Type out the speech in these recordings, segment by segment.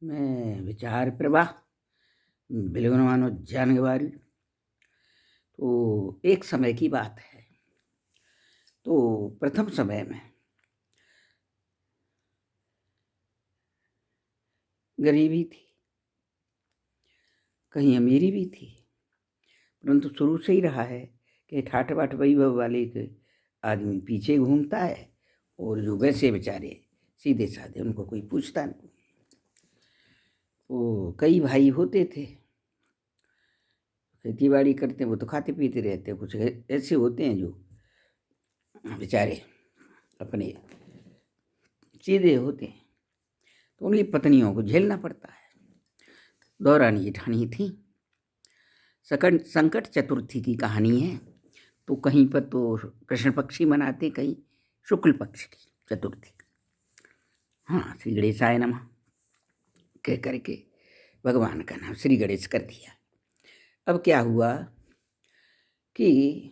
मैं विचार प्रवाह बिलगुनमानो जानगवारी। तो एक समय की बात है। तो प्रथम समय में गरीबी थी, कहीं अमीरी भी थी, परंतु शुरू से ही रहा है कि ठाठ बाट वैभव वाले के आदमी पीछे घूमता है और जो वैसे बेचारे सीधे साधे उनको कोई पूछता नहीं। तो कई भाई होते थे, खेती बाड़ी करते हैं, वो तो खाते पीते रहते हैं। कुछ ऐसे होते हैं जो बेचारे अपने सीधे होते हैं, तो उनकी पत्नियों को झेलना पड़ता है। दौरानी जेठानी थी। संकट चतुर्थी की कहानी है। तो कहीं पर तो कृष्ण पक्षी मनाते, कहीं शुक्ल पक्ष की चतुर्थी। हाँ, श्री गणेशाय नमः कह करके भगवान का नाम श्री गणेश कर दिया। अब क्या हुआ कि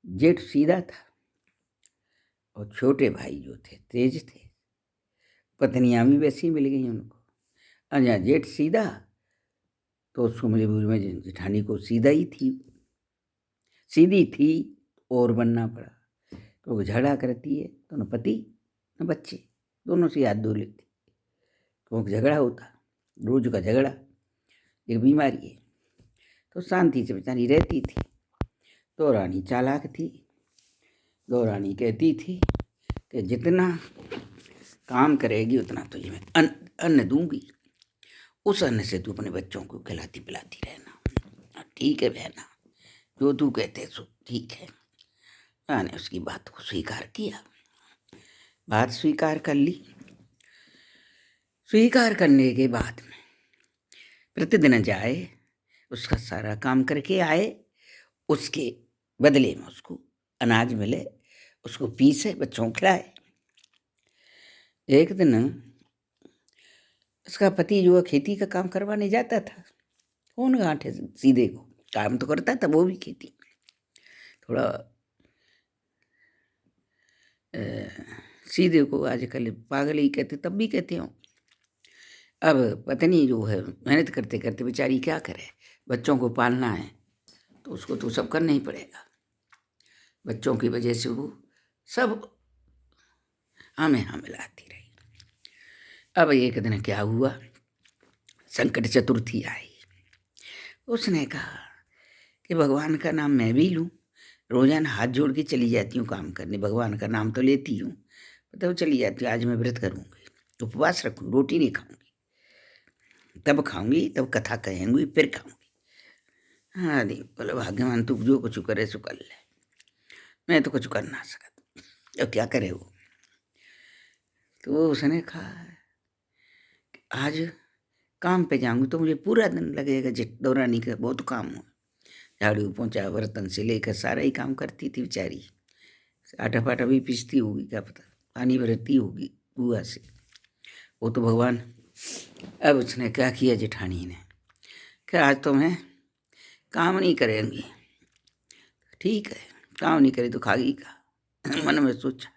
जेठ सीधा था और छोटे भाई जो थे तेज थे। पत्नियां भी वैसी मिल गई उनको। अच्छा, जेठ सीधा तो उसको मजबूरी में जेठानी को सीधी थी और बनना पड़ा। तो झगड़ा करती है तो न पति न बच्चे दोनों से हाथ धो लेती, क्योंकि झगड़ा होता, रोज का झगड़ा एक बीमारी है। तो शांति से बेचारी रहती थी। तो रानी चालाक थी। दो रानी कहती थी कि जितना काम करेगी उतना तुझे मैं अन्न दूंगी, उस अन्न से तू अपने बच्चों को खिलाती पिलाती रहना। ठीक है बहना, जो तू कहते सो ठीक है। मैंने उसकी बात को स्वीकार किया, बात स्वीकार कर ली। स्वीकार करने के बाद में प्रतिदिन जाए, उसका सारा काम करके आए, उसके बदले में उसको अनाज मिले, उसको पीसे, बच्चों को खिलाए। एक दिन उसका पति जो खेती का काम करवाने जाता था, कौन गांठ है सीधे को काम तो करता था, वो भी खेती थोड़ा सीधे को आजकल पागल ही कहते, तब भी कहते हो। अब पत्नी जो है मेहनत करते करते बेचारी क्या करे, बच्चों को पालना है तो उसको तो सब करना ही पड़ेगा। बच्चों की वजह से वो सब हमें मिलाती रही। अब एक दिन क्या हुआ, संकट चतुर्थी आई। उसने कहा कि भगवान का नाम मैं भी लूँ, रोजाना हाथ जोड़ के चली जाती हूँ काम करने, भगवान का नाम तो लेती हूँ, तो चली जाती हूँ। आज मैं व्रत करूँगी, उपवास रखूँ, रोटी नहीं खाऊंगी, तब खाऊंगी, तब कथा कहेंगी, फिर खाऊंगी। हाँ दी बोले भाग्यवान, तू जो कुछ करे सो कर ले, मैं तो कुछ कर ना सकता, अब क्या करे वो। तो उसने कहा आज काम पे जाऊंगी तो मुझे पूरा दिन लगेगा। दौरानी का बहुत काम हुआ, झाड़ू पोंछा बर्तन से लेकर सारा ही काम करती थी बेचारी। आटा पाटा भी पीसती होगी, क्या पता पानी भरती होगी कुआ से, वो तो भगवान। अब उसने क्या किया जेठानी ने, क्या आज तो मैं काम नहीं करेंगी। ठीक है, काम नहीं करे तो खागी का। मन में सोचा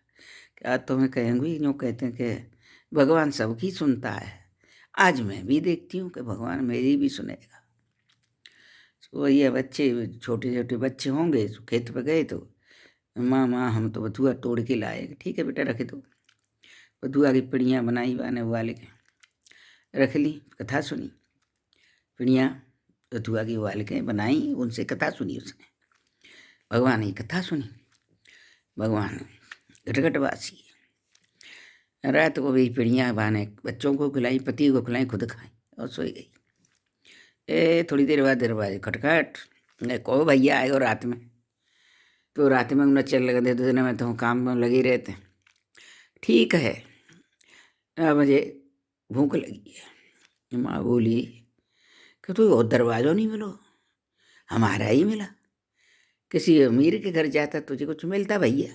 कि आज तो मैं कहेंगी, यूँ कहते हैं कि भगवान सबकी सुनता है, आज मैं भी देखती हूँ कि भगवान मेरी भी सुनेगा। तो वही बच्चे, छोटे छोटे बच्चे होंगे, तो खेत पर गए तो माँ हम तो बथुआ तोड़ के लाए। ठीक है बेटा, रख दो। बथुआ की पिड़ियाँ बनाई, बाने उबाल के रख ली, कथा सुनी। पिड़ियाँ बथुआ की उबाल के बनाई, उनसे कथा सुनी उसने, भगवान की कथा सुनी। भगवान घटघटवासी, रात को भी पिड़ियाँ बाने बच्चों को खिलाई, पति को खिलाई, खुद खाई और सोई गई। थोड़ी देर बाद दरवाजे खटखट, कहो भैया आएगा रात में। तो रात में उन्हें चल लगा दे, दो दिन में तो काम में लगे रहते। ठीक है, मुझे भूख लगी है। माँ बोली कि तू और दरवाज़ों नहीं मिलो, हमारा ही मिला। किसी अमीर के घर जाता तुझे कुछ मिलता भैया?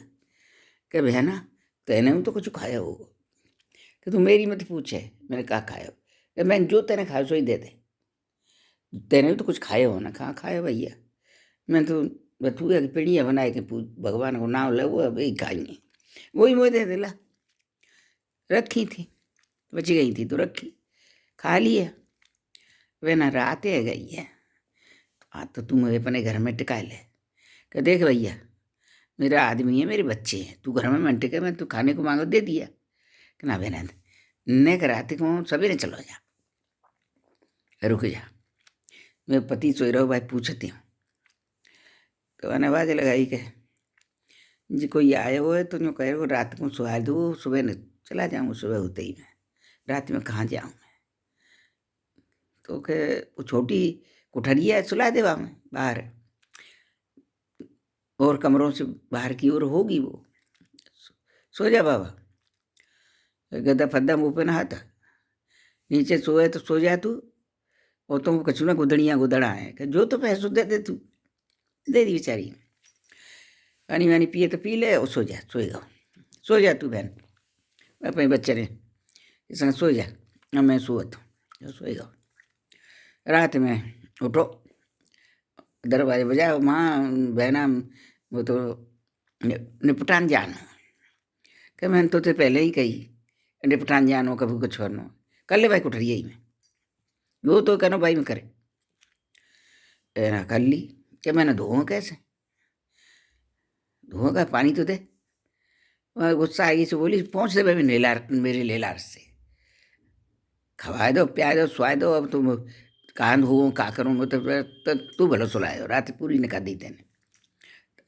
कि बहना तेने भी तो कुछ खाया होगा, कि तू मेरी मत पूछे मैंने कहा खाया हो, कि मैंने जो तेने खाया सो ही दे दे, तेने भी तो कुछ खाए हो ना। कहाँ खाया भैया, मैं तो बथुआ की पिड़ियाँ बनाए के भगवान को नाम ले, वो वही खाई, वही मुझे दे दिला। रखी थी, बच गई थी तो रखी, खा लिया। वे ना रात है गई है, आज तो तू मुझे अपने घर में टिका ले। कह देख भैया, मेरा आदमी है, मेरे बच्चे हैं, तू घर में मन टिके, मैं तू खाने को मांगो दे दिया कि ना बेनंद ने कराते को सवेरे चलो जा, रुक जा, मेरे पति सोई रहो भाई पूछती हूँ। तो मैंने आवाज लगाई के जी कोई आए हो है तो यूँ कहे वो रात को सुहा दो, सुबह न चला जाऊँ, सुबह होते ही मैं, रात में कहाँ जाऊँ मैं। तो कहे वो छोटी कुठरिया है, सुला देवा मैं बाहर, और कमरों से बाहर की ओर होगी वो, सो जा बाबा। गदा फद्दा मुँह पे नहाता, नीचे सोए तो सो जा तू, और तुम कछु ना गुदड़ियाँ गुदड़ा है कि जो तो पैसों दे दे तू, दे दी बेचारी। पानी वानी पिए तो पी ले और सो जा, सोएगा, सो जा तू बहन, अपने बच्चे ने इसमें सो जा, अब मैं सोत हूँ, सोएगा। रात में उठो, दरवाजे बजाओ, माँ बहना वो तो निपटान जानो, कि मैंने तो ते पहले ही कही निपटान जानो, कभी कुछ करनो, कर ले भाई कुठरिया ही में, वो तो कहना भाई में करे। ना कर ली कि मैंने धोऊँ कैसे, धोऊँ का पानी तो दे। गुस्सा आएगी से बोली पहुँच दे भाई लेलार, मेरे लेलार से खवाए दो, प्याए दो, स्वाए दो, अब तुम कहाँ धोऊँ का करूँ, तो तू भलो सुलाए हो, रात पूरी निकाल दी तेने।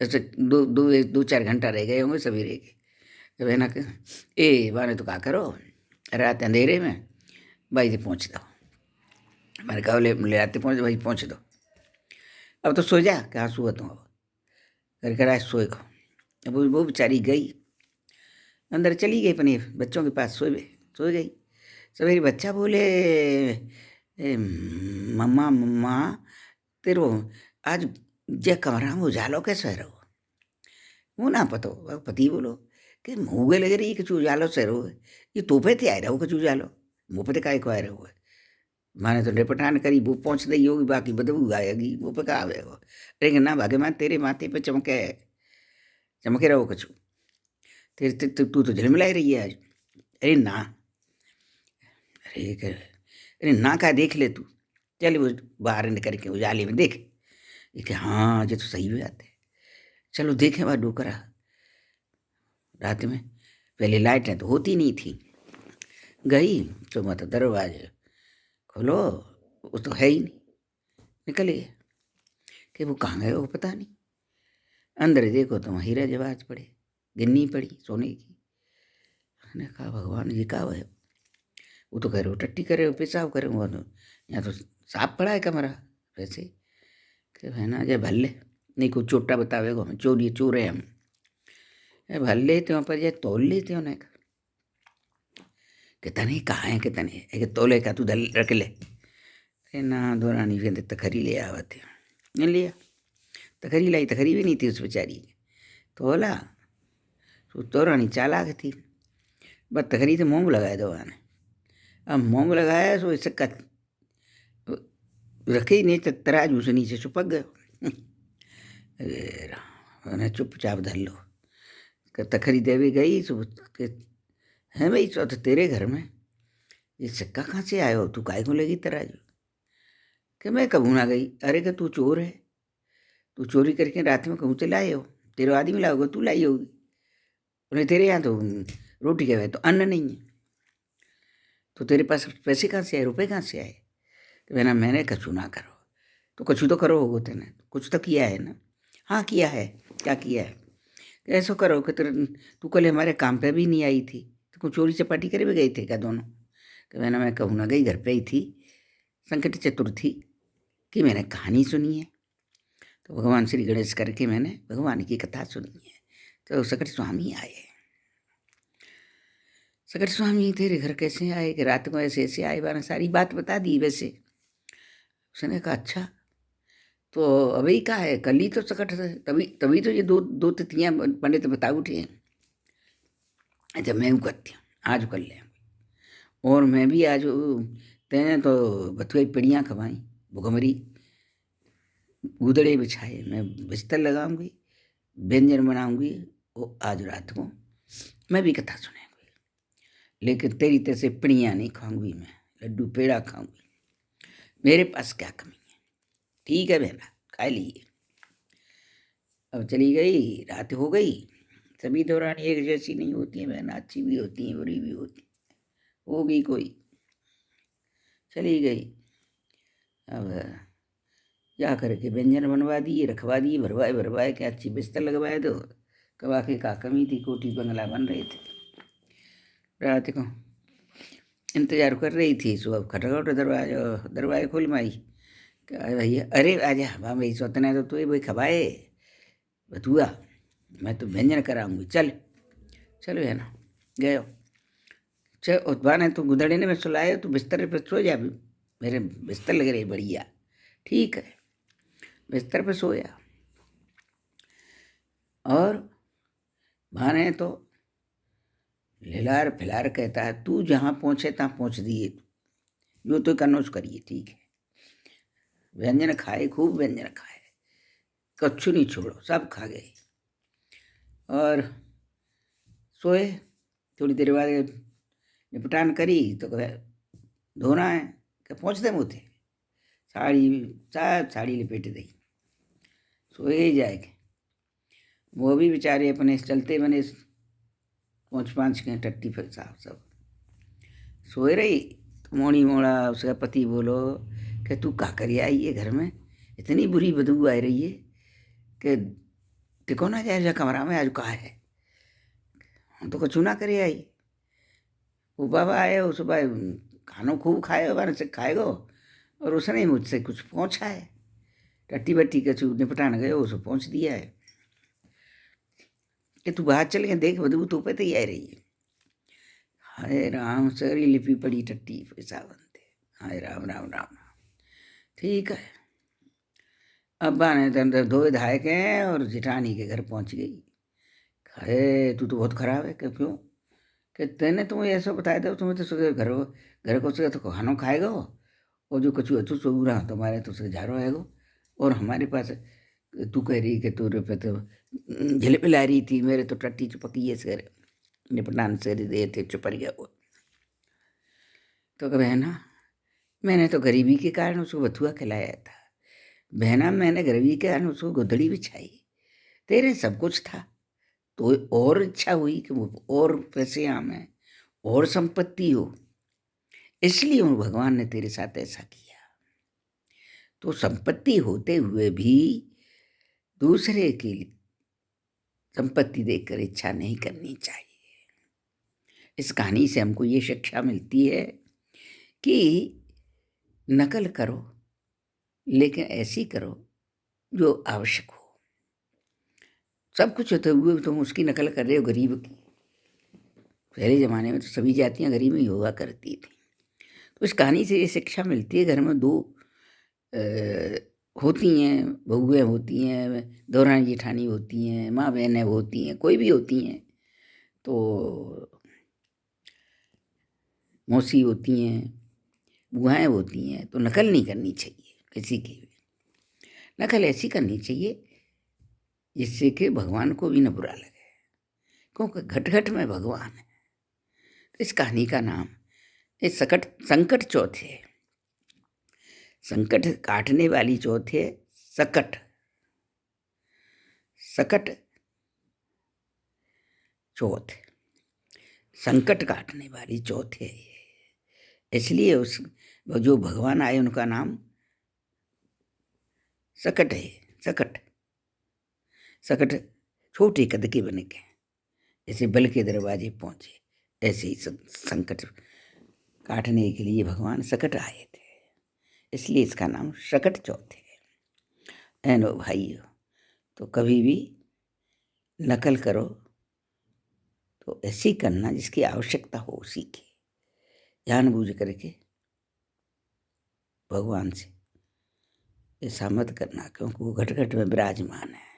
ऐसे दो चार घंटा रह गए होंगे सवेरे के, तो बहना ए बाने तो का करो, रात अंधेरे में भाई से पहुँच दो, मैंने कहा ले आते पहुँच भाई पहुँच दो, अब तो सो जा, कहाँ सुआ तुम, अब कर कर आज सोए को। अब वो बेचारी गई अंदर, चली गई अपने बच्चों के पास, सो गई। सवेरे बच्चा बोले मम्मा मम्मा तेरो आज जे कमरा में उजालो कैसे रहो, वो ना पतो पति बोलो कि मुँह लगे रही कचू उजालो से रहो, ये तोहफे थे आए रहो कचू उजालो, मुँह पे काय को आए रहो है, माने तो निपटान करी वो पहुँच रही होगी, बाकी बदबू आएगी वो पे कहा आवेगा। अरे ना भागे माँ तेरे माथे पे चमके रहो कचू, तेरे तू तो झिलमिलाई रही है आज। अरे ना, अरे ना का देख ले तू, चल वो बाहर निकल के उजाले में देख, ये कि हाँ ये तो सही बात है, चलो देखें वह डोकरा। रात में पहले लाइटें तो होती नहीं थी, गई तो मतलब दरवाजे खोलो, वो तो है ही नहीं, निकले कि वो कहाँ गए वो पता नहीं। अंदर देखो तो हीरा जवाहरात पड़े, गिन्नी पड़ी सोने की। मैंने कहा भगवान ये का है, वो तो कह रहे हो टट्टी करे हो पेशाब करे हो, तो यहाँ तो साफ पड़ा है कमरा वैसे कि बहना जय भल्ले नहीं कुछ चोटा बतावे हम चोरी चोर है हम भल्ले त्यों पर जय तोल लेते उन्हें कितने कहाँ है कितने एक तोले का तू दल रख ले। अरे ना दोरानी फिर तखरी ले आवते नहीं लिया, तखरी लाई, तखरी भी नहीं थी उस बेचारी की, तोला तो दोरानी चालाक थी, बस तखरी से मोंग लगाए दो ने, अब मोंग लगाया तो इससे रखे ही नहीं तो तराजू से नीचे छुपक गए। अरे चुपचाप धर लो, तखरी देवी गई तो है भाई तो तेरे घर में ये सिक्का कहाँ से आया हो, तू काय को लेगी तराजू, कि मैं कबू ना गई। अरे कि तू चोर है, तू चोरी करके रात में कहूँ से लाए हो, तेरे आदमी लाओगे तू लाई होगी, उन्हें तेरे यहाँ तो रोटी के तो अन्न नहीं है, तो तेरे पास पैसे कहाँ से आए, रुपए कहाँ से आए। तो मैंने मैंने कछु ना करो, तो कछु तो करो होगो तेने, कुछ तो किया है ना। हाँ किया है, क्या किया है, ऐसा करो कि तेरे तू कल हमारे काम पे भी नहीं आई थी, तो कुछ चोरी चपाटी करे भी गए थे क्या दोनों। तो मैं कहूँ ना गई, घर पे ही थी, संकट चतुर्थी की मैंने कहानी सुनी है, तो भगवान श्री गणेश करके मैंने भगवान की कथा सुनी है। तो सकट स्वामी आए, सकट स्वामी तेरे घर कैसे आए कि रात को ऐसे ऐसे आए, बार सारी बात बता दी। वैसे उसने कहा अच्छा तो अभी का है, कल ही तो सकट है, तभी तभी तो ये दो तिथियाँ पंडित बता उठे हैं। अच्छा मैं करती हूँ, आज कर ले, और मैं भी आज तेने तो बथुआई पिड़ियाँ खवाई, भुखमरी गुदड़े बिछाए, मैं बिस्तर लगाऊंगी, व्यंजन बनाऊंगी, वो आज रात को मैं भी कथा सुनाऊंगी, लेकिन तेरी तरह से पिड़ियाँ नहीं खाऊंगी मैं, लड्डू पेड़ा खाऊंगी, मेरे पास क्या कमी है। ठीक है बहना, खा लिए। अब चली गई, रात हो गई। सभी दौरानी एक जैसी नहीं होती है बहना, अच्छी भी होती हैं बुरी भी होती हैं। होगी कोई, चली गई। अब जा करके व्यंजन बनवा दिए, रखवा दिए, भरवाए के अच्छी बिस्तर लगवाए दो। कवा के का कमी थी, कोठी बंगला बन रहे थे। रात को इंतजार कर रही थी, सुबह खटखट दरवाजा खोल माई, क्या भैया, अरे आजा वाह भाई, सोतना तो तू भाई खवाए बतुआ, मैं तो व्यंजन कराऊंगी, चल चलो है ना। गए चल उतवान है, तो गुदड़े ने मैं सुलाए, तो बिस्तर पर सो जा, मेरे बिस्तर लग रही बढ़िया। ठीक है, बिस्तर पर सोया। और भाने तो लिलार फिलार कहता है, तू जहाँ पहुँचे तहाँ पहुँच दिए, जो तो कनोज करिए। ठीक है, व्यंजन खाए, खूब व्यंजन खाए, कच्छु नहीं छोड़ो, सब खा गए। और सोए। थोड़ी देर बाद निपटान करी तो कहे धोना है, क्या पहुँचते मुँह साड़ी लिपेट दी, सोए ही जाएगे। वो भी बेचारे अपने चलते बने पहुँच पाँच के टट्टी फिर साहब सब सोए रही। तो मोड़ी मोड़ा उसका पति बोलो कि तू का कर आई है घर में, इतनी बुरी बदबू आ रही है कि टिको ना जाए जा कमरा में, आज कहा है हम तो कुछ ना करे आई। वो बाबा आए, उस सुबह खानों खूब खाए, बार से खाएगो, और उसने ही मुझसे कुछ पहुँचा है, टट्टी बट्टी कछु निपटान गए, उसे पहुँच दिया है कि तू बाहर चल के देख, बदबू तो पे ही आ रही है। हाय राम, सारी लिपी पड़ी टट्टी सावन थे। हाय राम राम राम। ठीक है, अब्बा ने तो धोए धाए के और जिठानी के घर पहुंच गई। हाय तू तो बहुत खराब है, क्यों कि तेने तुम्हें ऐसा बताया था, तुम्हें तो सुबह घर को सुबह तो खाना खाएगा, और जो कछु अचू सोबूरा तुम्हारे तो उसे झारो आएगा, और हमारे पास तू कह रही कि तू रुपये तो झिलप ला रही थी, मेरे तो टट्टी चुपकी है सर निपटान से दे थे चुपर गया वो। तो कह बहना, मैंने तो गरीबी के कारण उसको बथुआ खिलाया था, बहना मैंने गरीबी के कारण उसको गोदड़ी बिछाई, तेरे सब कुछ था तो और इच्छा हुई कि वो और पैसे आए और संपत्ति हो, इसलिए उन भगवान ने तेरे साथ ऐसा किया। तो संपत्ति होते हुए भी दूसरे की संपत्ति देखकर इच्छा नहीं करनी चाहिए। इस कहानी से हमको ये शिक्षा मिलती है कि नकल करो, लेकिन ऐसी करो जो आवश्यक हो। सब कुछ होते हुए तुम उसकी नकल कर रहे हो गरीब की। पहले ज़माने में तो सभी जातियाँ गरीब ही हुआ करती थी। तो इस कहानी से ये शिक्षा मिलती है, घर में दो होती हैं, बहुएँ होती हैं, दौरानी जेठानी होती हैं, माँ बहनें होती हैं, कोई भी होती हैं, तो मौसी होती हैं, बुआएँ होती हैं, तो नकल नहीं करनी चाहिए किसी की भी। नकल ऐसी करनी चाहिए जिससे कि भगवान को भी न बुरा लगे, क्योंकि घट घट में भगवान है। इस कहानी का नाम इस संकट चौथ है। संकट काटने वाली चौथ है सकट, सकट चौथ, संकट काटने वाली चौथ है। इसलिए उस जो भगवान आए उनका नाम सकट है। सकट सकट छोटे कद के बने के, जैसे बल के दरवाजे पहुंचे, ऐसे ही संकट काटने के लिए भगवान सकट आए थे, इसलिए इसका नाम सकट चौथ है। एनो भाइयों, तो कभी भी नकल करो तो ऐसी करना जिसकी आवश्यकता हो, उसी की जानबूझ करके भगवान से ऐसा मत करना, क्योंकि वो घट घट में विराजमान है।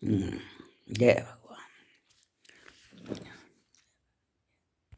जय भगवान।